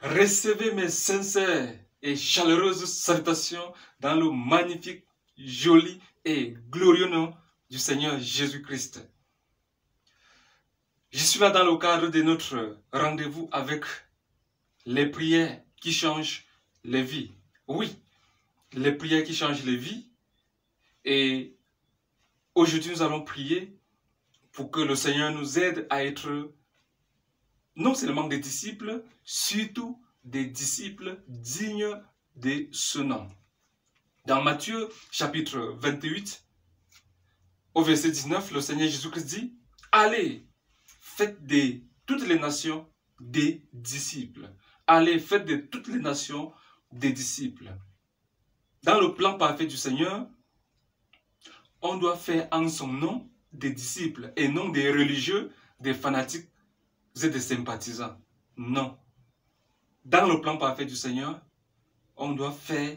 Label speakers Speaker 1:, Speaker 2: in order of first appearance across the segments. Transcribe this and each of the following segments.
Speaker 1: Recevez mes sincères et chaleureuses salutations dans le magnifique, joli et glorieux nom du Seigneur Jésus-Christ. Je suis là dans le cadre de notre rendez-vous avec les prières qui changent les vies. Oui, les prières qui changent les vies. Et aujourd'hui, nous allons prier pour que le Seigneur nous aide à être non seulement des disciples, surtout des disciples dignes de ce nom. Dans Matthieu chapitre 28, au verset 19, le Seigneur Jésus-Christ dit « Allez, faites de toutes les nations des disciples. Allez, faites de toutes les nations des disciples. » Dans le plan parfait du Seigneur, on doit faire en son nom des disciples et non des religieux, des fanatiques et des sympathisants. Non. Dans le plan parfait du Seigneur, on doit faire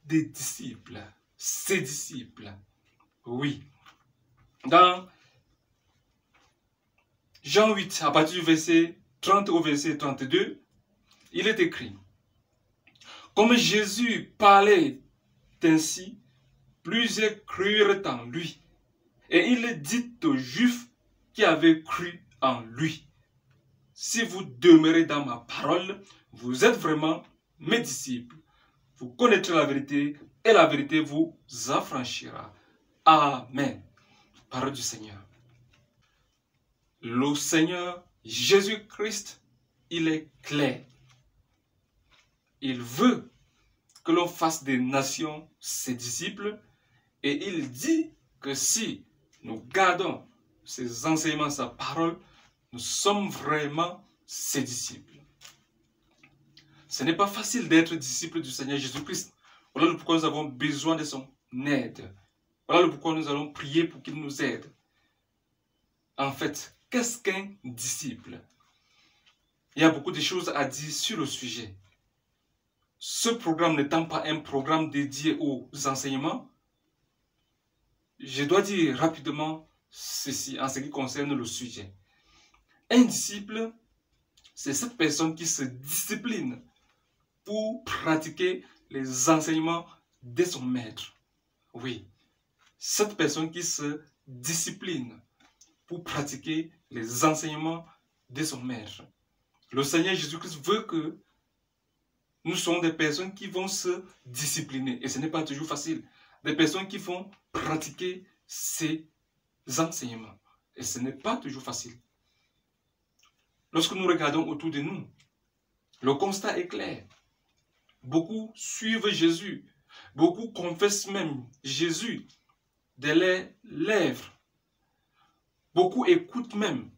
Speaker 1: des disciples. Ses disciples. Oui. Dans Jean 8, à partir du verset 30 au verset 32, il est écrit: comme Jésus parlait ainsi, plusieurs crurent en lui. Et il dit aux Juifs qui avaient cru en lui: si vous demeurez dans ma parole, vous êtes vraiment mes disciples. Vous connaîtrez la vérité et la vérité vous affranchira. Amen. Parole du Seigneur. Le Seigneur Jésus-Christ, il est clair. Il veut que l'on fasse des nations ses disciples et il dit que si nous gardons ses enseignements, sa parole, nous sommes vraiment ses disciples. Ce n'est pas facile d'être disciple du Seigneur Jésus-Christ. Voilà pourquoi nous avons besoin de son aide. Voilà pourquoi nous allons prier pour qu'il nous aide. En fait, qu'est-ce qu'un disciple? Il y a beaucoup de choses à dire sur le sujet. Ce programme n'étant pas un programme dédié aux enseignements, je dois dire rapidement ceci en ce qui concerne le sujet. Un disciple, c'est cette personne qui se discipline pour pratiquer les enseignements de son maître. Oui, cette personne qui se discipline pour pratiquer les enseignements de son maître. Le Seigneur Jésus-Christ veut que nous soyons des personnes qui vont se discipliner. Et ce n'est pas toujours facile. Des personnes qui vont pratiquer ces enseignements. Et ce n'est pas toujours facile. Lorsque nous regardons autour de nous, le constat est clair. Beaucoup suivent Jésus. Beaucoup confessent même Jésus de leurs lèvres. Beaucoup écoutent même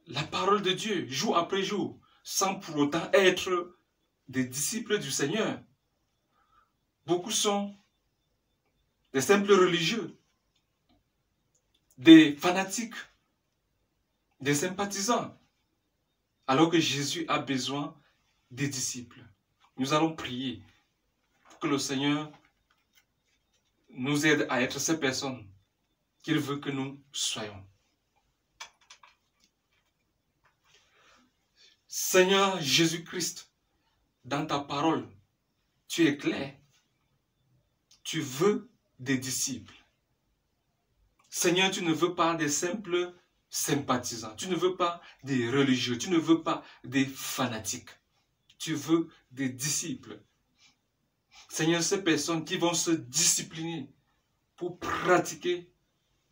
Speaker 1: la parole de Dieu jour après jour, sans pour autant être des disciples du Seigneur. Beaucoup sont des simples religieux, des fanatiques, des sympathisants, alors que Jésus a besoin des disciples. Nous allons prier pour que le Seigneur nous aide à être ces personnes qu'il veut que nous soyons. Seigneur Jésus-Christ, dans ta parole, tu es clair. Tu veux des disciples. Seigneur, tu ne veux pas des simples sympathisants. Tu ne veux pas des religieux. Tu ne veux pas des fanatiques. Tu veux des disciples. Seigneur, ces personnes qui vont se discipliner pour pratiquer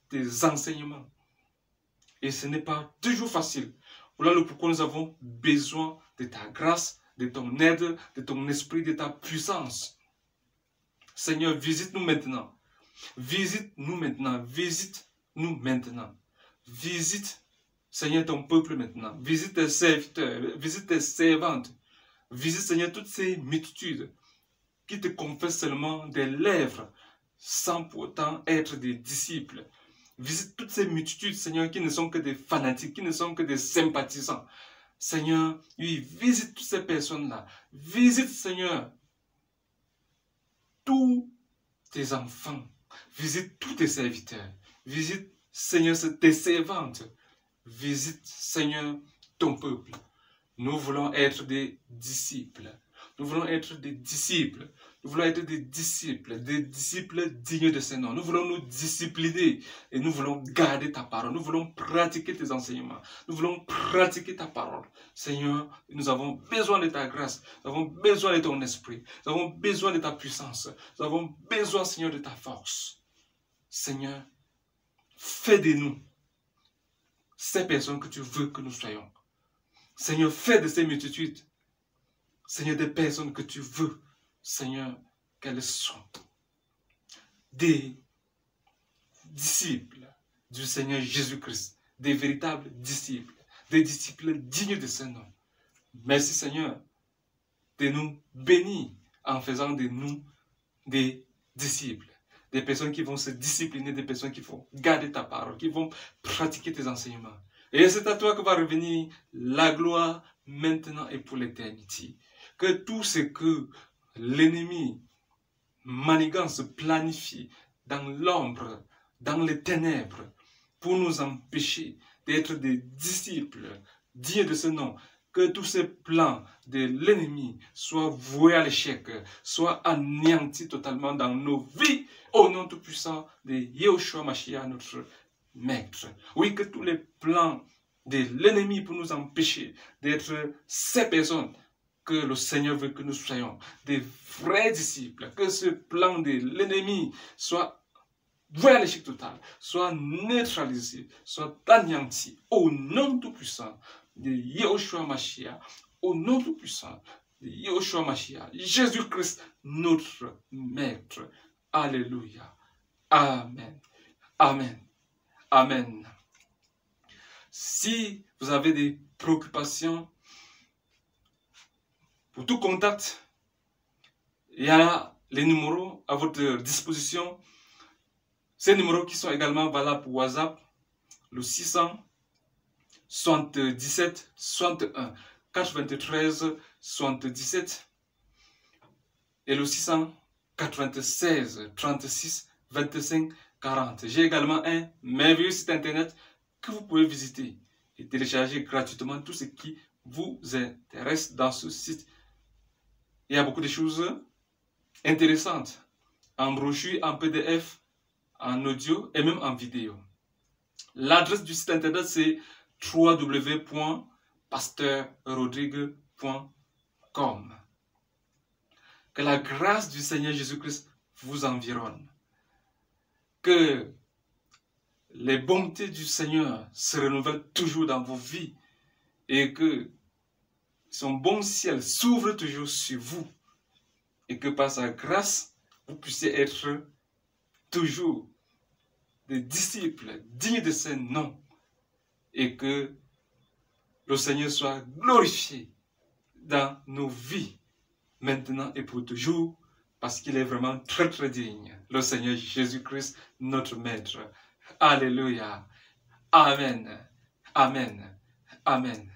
Speaker 1: tes enseignements. Et ce n'est pas toujours facile. Voilà pourquoi nous avons besoin de ta grâce, de ton aide, de ton esprit, de ta puissance. Seigneur, visite-nous maintenant. Visite-nous maintenant. Visite-nous maintenant. Visite, Seigneur, ton peuple maintenant. Visite tes serviteurs. Visite tes servantes. Visite, Seigneur, toutes ces multitudes qui te confessent seulement des lèvres sans pourtant être des disciples. Visite toutes ces multitudes, Seigneur, qui ne sont que des fanatiques, qui ne sont que des sympathisants. Seigneur, oui, visite toutes ces personnes-là. Visite, Seigneur, tous tes enfants. Visite tous tes serviteurs. Visite, Seigneur, tes servantes. Visite, Seigneur, ton peuple. Nous voulons être des disciples. Nous voulons être des disciples. Nous voulons être des disciples dignes de ce nom. Nous voulons nous discipliner et nous voulons garder ta parole. Nous voulons pratiquer tes enseignements. Nous voulons pratiquer ta parole. Seigneur, nous avons besoin de ta grâce. Nous avons besoin de ton esprit. Nous avons besoin de ta puissance. Nous avons besoin, Seigneur, de ta force. Seigneur, fais de nous ces personnes que tu veux que nous soyons. Seigneur, fais de ces multitudes, Seigneur, des personnes que tu veux, Seigneur, qu'elles soient des disciples du Seigneur Jésus-Christ, des véritables disciples, des disciples dignes de ce nom. Merci, Seigneur, de nous bénir en faisant de nous des disciples, des personnes qui vont se discipliner, des personnes qui vont garder ta parole, qui vont pratiquer tes enseignements. Et c'est à toi que va revenir la gloire maintenant et pour l'éternité. Que tout ce que l'ennemi manigance, planifie dans l'ombre, dans les ténèbres, pour nous empêcher d'être des disciples dignes de ce nom, que tous ces plans de l'ennemi soient voués à l'échec, soient anéantis totalement dans nos vies, au nom tout-puissant de Yahushua Mashiach, notre Maître. Oui, que tous les plans de l'ennemi pour nous empêcher d'être ces personnes que le Seigneur veut que nous soyons, des vrais disciples, que ce plan de l'ennemi soit voué à l'échec total, soit neutralisé, soit anéanti, au nom tout-puissant de Yahushua Mashiach, au nom tout-puissant de Yahushua Mashiach, Jésus-Christ, notre Maître. Alléluia. Amen. Amen. Amen. Si vous avez des préoccupations, pour tout contact, il y a les numéros à votre disposition. Ces numéros qui sont également valables pour WhatsApp, le 677 61 93 77 et le 696 36 25 40. J'ai également un merveilleux site internet que vous pouvez visiter et télécharger gratuitement tout ce qui vous intéresse dans ce site. Il y a beaucoup de choses intéressantes en brochure, en PDF, en audio et même en vidéo. L'adresse du site internet c'est www.pasteur-rodrigue.com. Que la grâce du Seigneur Jésus-Christ vous environne. Que les bontés du Seigneur se renouvellent toujours dans vos vies et que son bon ciel s'ouvre toujours sur vous et que par sa grâce, vous puissiez être toujours des disciples dignes de ce nom et que le Seigneur soit glorifié dans nos vies maintenant et pour toujours parce qu'il est vraiment très très digne. Le Seigneur Jésus-Christ, notre Maître. Alléluia. Amen. Amen. Amen.